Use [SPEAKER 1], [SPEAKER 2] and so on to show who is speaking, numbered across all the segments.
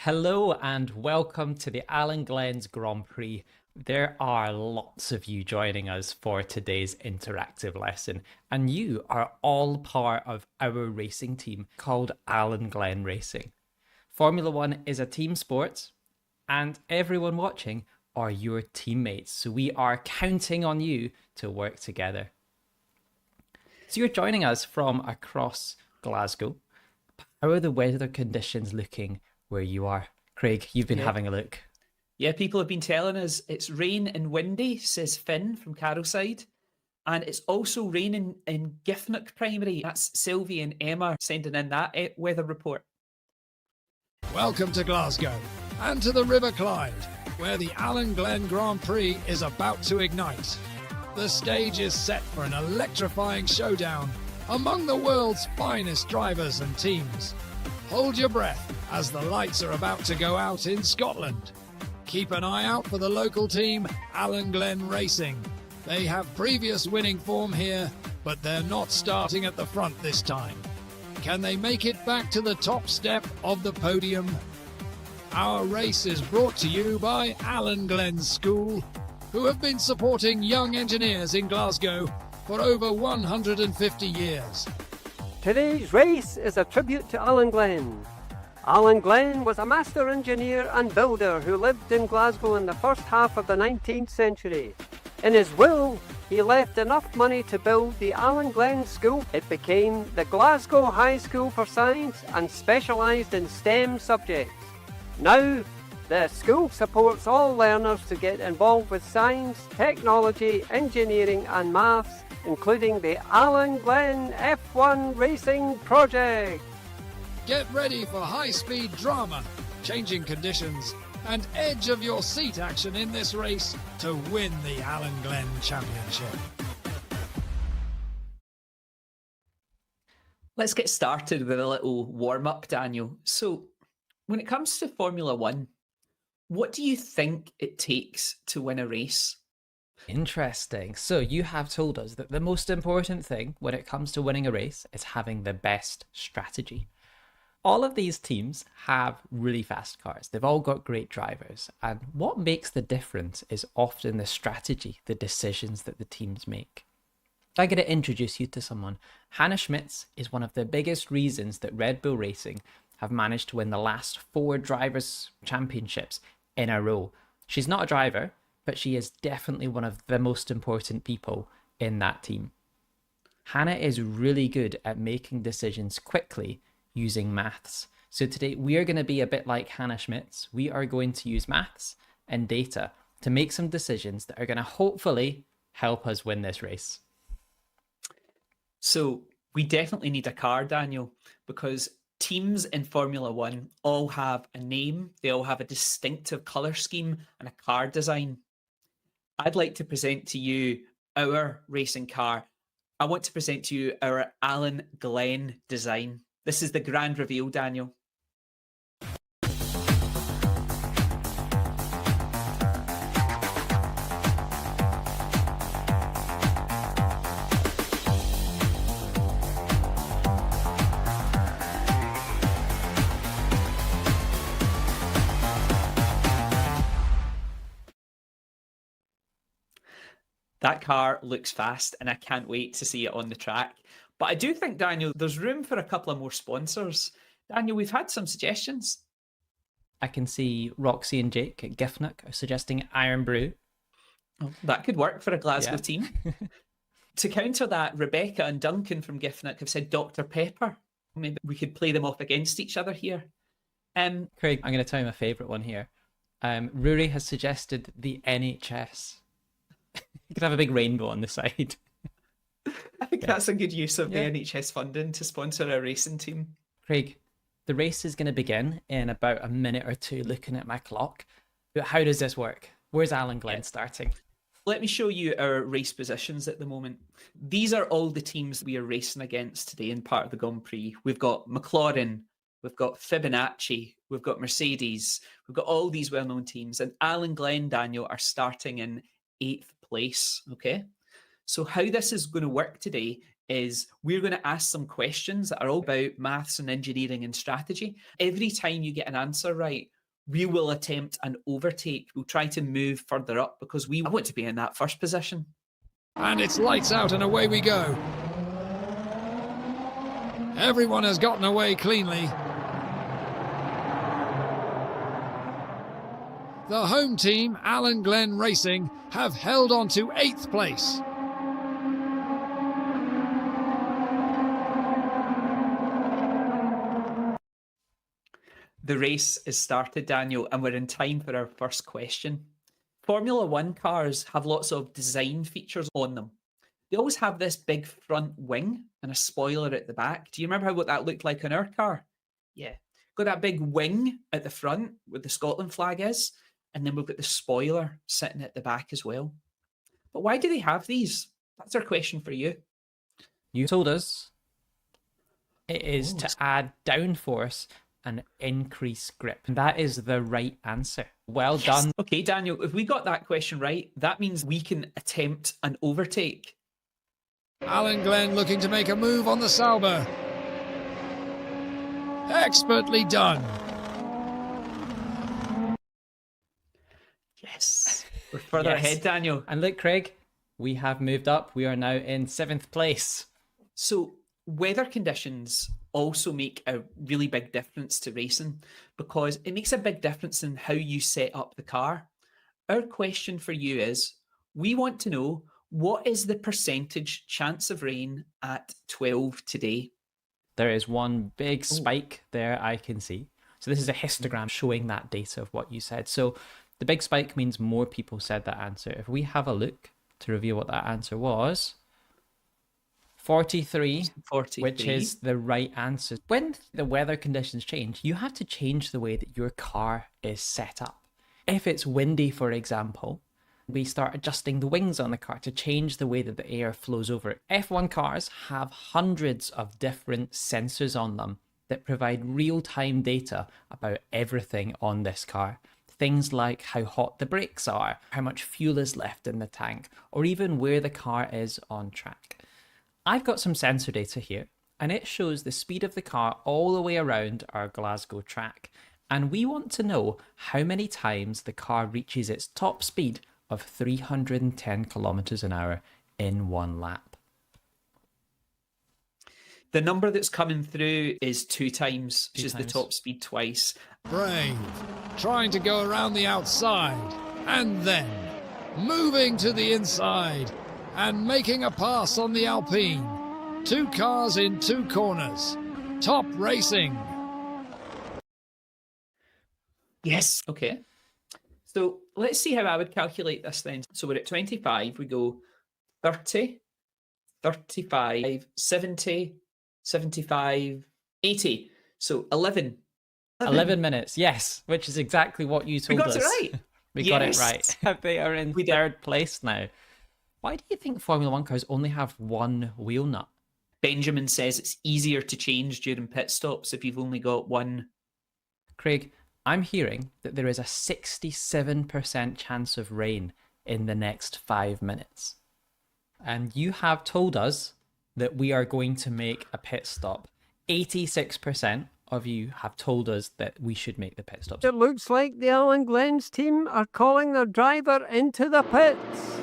[SPEAKER 1] Hello and welcome to the Allan Glen's Grand Prix. There are lots of you joining us for today's interactive lesson, and you are all part of our racing team called Allan Glen Racing. Formula One is a team sport, and everyone watching are your teammates, so we are counting on you to work together. So you're joining us from across Glasgow. How are the weather conditions looking where you are? Craig, you've been having a look.
[SPEAKER 2] Yeah, people have been telling us it's rain and windy, says Finn from Carolside. And it's also raining in Giffnock Primary. That's Sylvie and Emma sending in that weather report.
[SPEAKER 3] Welcome to Glasgow and to the River Clyde, where the Allan Glen Grand Prix is about to ignite. The stage is set for an electrifying showdown among the world's finest drivers and teams. Hold your breath as the lights are about to go out in Scotland. Keep an eye out for the local team, Allan Glen Racing. They have previous winning form here, but they're not starting at the front this time. Can they make it back to the top step of the podium? Our race is brought to you by Allan Glen School, who have been supporting young engineers in Glasgow for over 150 years.
[SPEAKER 4] Today's race is a tribute to Allan Glen. Allan Glen was a master engineer and builder who lived in Glasgow in the first half of the 19th century. In his will, he left enough money to build the Allan Glen School. It became the Glasgow High School for Science and specialised in STEM subjects. Now, the school supports all learners to get involved with science, technology, engineering and maths, including the Allan Glen F1 Racing Project.
[SPEAKER 3] Get ready for high-speed drama, changing conditions, and edge of your seat action in this race to win the Allan Glen Championship.
[SPEAKER 2] Let's get started with a little warm-up, Daniel. So, when it comes to Formula One, what do you think it takes to win a race?
[SPEAKER 1] Interesting. So you have told us that the most important thing when it comes to winning a race is having the best strategy. All of these teams have really fast cars. They've all got great drivers. And what makes the difference is often the strategy, the decisions that the teams make. I'm going to introduce you to someone. Hannah Schmitz is one of the biggest reasons that Red Bull Racing have managed to win the last 4 drivers' championships in a row. She's not a driver, but she is definitely one of the most important people in that team. Hannah is really good at making decisions quickly using maths. So today we are going to be a bit like Hannah Schmitz. We are going to use maths and data to make some decisions that are going to hopefully help us win this race.
[SPEAKER 2] So we definitely need a car, Daniel, because teams in Formula One all have a name, they all have a distinctive colour scheme and a car design. I'd like to present to you our racing car. I want to present to you our Allan Glen design. This is the grand reveal, Daniel. That car looks fast and I can't wait to see it on the track. But I do think, Daniel, there's room for a couple of more sponsors. Daniel, we've had some suggestions.
[SPEAKER 1] I can see Roxy and Jake at Giffnock are suggesting Iron Brew.
[SPEAKER 2] Oh, that could work for a Glasgow team. To counter that, Rebecca and Duncan from Giffnock have said Dr. Pepper. Maybe we could play them off against each other here.
[SPEAKER 1] Craig, I'm going to tell you my favourite one here. Rory has suggested the NHS. You could have a big rainbow on the side.
[SPEAKER 2] I think that's a good use of the NHS funding to sponsor a racing team.
[SPEAKER 1] Craig, the race is going to begin in about a minute or two looking at my clock. But how does this work? Where's Allan Glen starting?
[SPEAKER 2] Let me show you our race positions at the moment. These are all the teams we are racing against today in part of the Grand Prix. We've got McLaren, we've got Fibonacci, we've got Mercedes, we've got all these well-known teams, and Allan Glen, Daniel, are starting in 8th place, okay? So how this is going to work today is we're going to ask some questions that are all about maths and engineering and strategy. Every time you get an answer right, we will attempt an overtake. We'll try to move further up because we want to be in that first position.
[SPEAKER 3] And it's lights out and away we go. Everyone has gotten away cleanly. The home team, Allan Glen Racing, have held on to 8th place.
[SPEAKER 2] The race is started, Daniel, and we're in time for our first question. Formula One cars have lots of design features on them. They always have this big front wing and a spoiler at the back. Do you remember what that looked like on our car? Yeah. Got that big wing at the front where the Scotland flag is, and then we've got the spoiler sitting at the back as well. But why do they have these? That's our question for you.
[SPEAKER 1] You told us it is to add downforce and increase grip. And that is the right answer. Well done.
[SPEAKER 2] Okay, Daniel, if we got that question right, that means we can attempt an overtake.
[SPEAKER 3] Allan Glen looking to make a move on the Sauber. Expertly done.
[SPEAKER 2] Yes. We're further
[SPEAKER 1] Yes.
[SPEAKER 2] ahead, Daniel.
[SPEAKER 1] And look, Craig, we have moved up. We are now in 7th place.
[SPEAKER 2] So weather conditions also make a really big difference to racing because it makes a big difference in how you set up the car. Our question for you is, we want to know, what is the percentage chance of rain at 12 today?
[SPEAKER 1] There is one big spike there I can see. So this is a histogram showing that data of what you said. So the big spike means more people said that answer. If we have a look to reveal what that answer was, 43,
[SPEAKER 2] 43.
[SPEAKER 1] which is the right answer. When the weather conditions change, you have to change the way that your car is set up. If it's windy, for example, we start adjusting the wings on the car to change the way that the air flows over it. F1 cars have hundreds of different sensors on them that provide real-time data about everything on this car. Things like how hot the brakes are, how much fuel is left in the tank, or even where the car is on track. I've got some sensor data here, and it shows the speed of the car all the way around our Glasgow track. And we want to know how many times the car reaches its top speed of 310 kilometers an hour in one lap.
[SPEAKER 2] The number that's coming through is 2 times, which is the top speed twice.
[SPEAKER 3] Brave, trying to go around the outside, and then moving to the inside and making a pass on the Alpine. 2 cars in 2 corners. Top racing.
[SPEAKER 2] Yes. Okay. So let's see how I would calculate this then. So we're at 25. We go 30, 35, 70, 75, 80. So 11.
[SPEAKER 1] 11 minutes, yes, which is exactly what you told us.
[SPEAKER 2] We got it right.
[SPEAKER 1] We got it
[SPEAKER 2] Yes.
[SPEAKER 1] right. They are in
[SPEAKER 2] We did.
[SPEAKER 1] 3rd place now. Why do you think Formula One cars only have one wheel nut?
[SPEAKER 2] Benjamin says it's easier to change during pit stops if you've only got one.
[SPEAKER 1] Craig, I'm hearing that there is a 67% chance of rain in the next 5 minutes. And you have told us that we are going to make a pit stop. 86% of you have told us that we should make the pit stops.
[SPEAKER 4] It looks like the Allan Glen's team are calling their driver into the pits.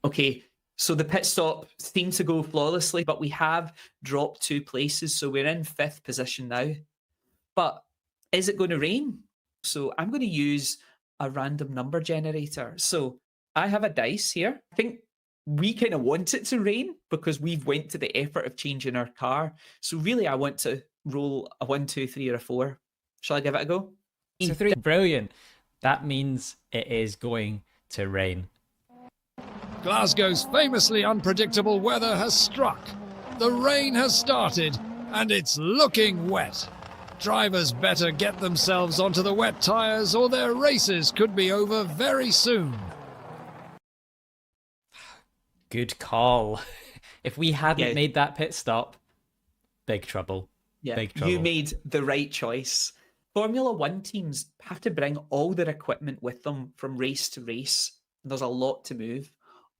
[SPEAKER 2] Okay, so the pit stop seems to go flawlessly, but we have dropped 2 places, so we're in 5th position now. But is it going to rain? So I'm going to use a random number generator. So I have a dice here. I think we kind of want it to rain because we've went to the effort of changing our car. So really, I want to roll a 1, 2, 3, or a 4. Shall I give it a go?
[SPEAKER 1] So 3, brilliant. That means it is going to rain.
[SPEAKER 3] Glasgow's famously unpredictable weather has struck. The rain has started, and it's looking wet. Drivers better get themselves onto the wet tyres or their races could be over very soon.
[SPEAKER 1] Good call. If we hadn't
[SPEAKER 2] Yeah.
[SPEAKER 1] made that pit stop, big trouble.
[SPEAKER 2] Yeah,
[SPEAKER 1] Big trouble.
[SPEAKER 2] you made the right choice. Formula One teams have to bring all their equipment with them from race to race. And there's a lot to move.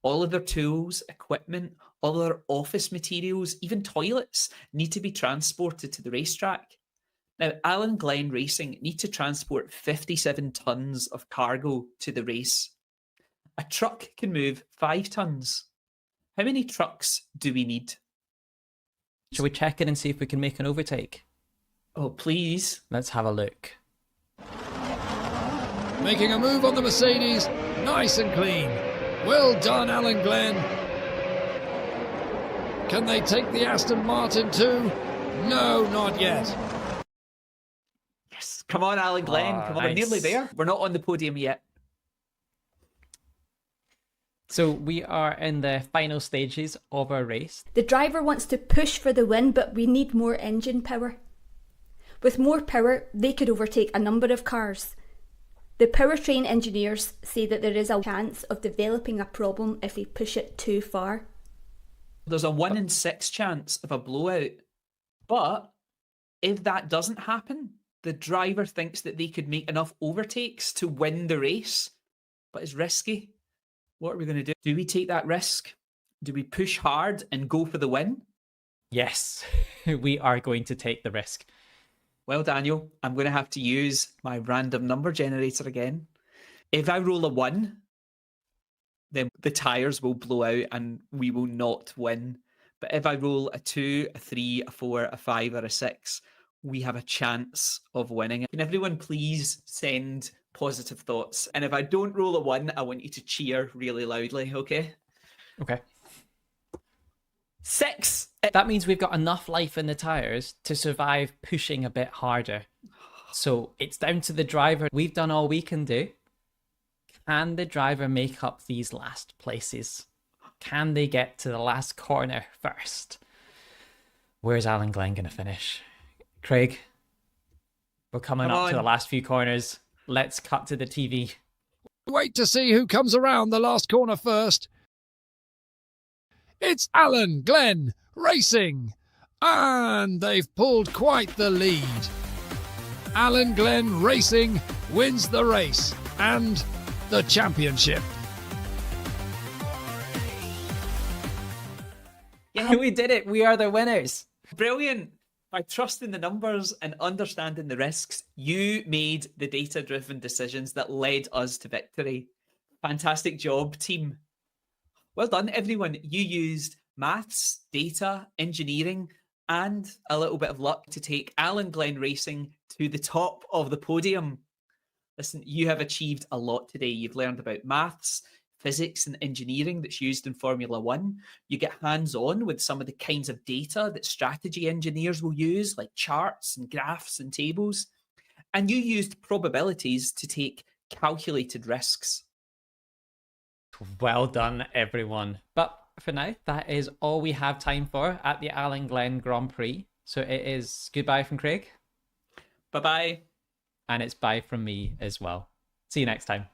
[SPEAKER 2] All of their tools, equipment, all of their office materials, even toilets need to be transported to the racetrack. Now, Allan Glen Racing need to transport 57 tons of cargo to the race. A truck can move 5 tons. How many trucks do we need?
[SPEAKER 1] Shall we check in and see if we can make an overtake?
[SPEAKER 2] Oh, please.
[SPEAKER 1] Let's have a look.
[SPEAKER 3] Making a move on the Mercedes, nice and clean. Well done, Allan Glen. Can they take the Aston Martin too? No, not yet.
[SPEAKER 2] Yes. Come on, Allan Glen.
[SPEAKER 1] Oh,
[SPEAKER 2] Come on, we're nearly
[SPEAKER 1] nice.
[SPEAKER 2] there. We're not on the podium yet.
[SPEAKER 1] So we are in the final stages of our race.
[SPEAKER 5] The driver wants to push for the win, but we need more engine power. With more power, they could overtake a number of cars. The powertrain engineers say that there is a chance of developing a problem if we push it too far.
[SPEAKER 2] There's a 1 in 6 chance of a blowout. But if that doesn't happen, the driver thinks that they could make enough overtakes to win the race, but it's risky. What are we going to do? Do we take that risk? Do we push hard and go for the win?
[SPEAKER 1] Yes, we are going to take the risk.
[SPEAKER 2] Well, Daniel, I'm going to have to use my random number generator again. If I roll a 1, then the tyres will blow out and we will not win. But if I roll a 2, a 3, a 4, a 5, or a 6, we have a chance of winning. Can everyone please send positive thoughts? And if I don't roll a 1, I want you to cheer really loudly, okay?
[SPEAKER 1] Okay.
[SPEAKER 2] 6!
[SPEAKER 1] That means we've got enough life in the tyres to survive pushing a bit harder. So it's down to the driver. We've done all we can do. Can the driver make up these last places? Can they get to the last corner first? Where's Allan Glen going to finish? Craig, we're coming up to the last few corners. Let's cut to the TV.
[SPEAKER 3] Wait to see who comes around the last corner first. It's Allan Glen Racing. And they've pulled quite the lead. Allan Glen Racing wins the race and the championship.
[SPEAKER 2] Yeah,
[SPEAKER 1] We did it. We are the winners.
[SPEAKER 2] brilliant. By trusting the numbers and understanding the risks, you made the data-driven decisions that led us to victory. Fantastic job, team. Well done, everyone. You used maths, data, engineering, and a little bit of luck to take Allan Glen Racing to the top of the podium. Listen, you have achieved a lot today. You've learned about maths, physics, and engineering that's used in Formula One. You get hands-on with some of the kinds of data that strategy engineers will use, like charts and graphs and tables. And you used probabilities to take calculated risks.
[SPEAKER 1] Well done, everyone. But for now, that is all we have time for at the Allan Glen Grand Prix. So it is goodbye from Craig.
[SPEAKER 2] Bye-bye.
[SPEAKER 1] And it's bye from me as well. See you next time.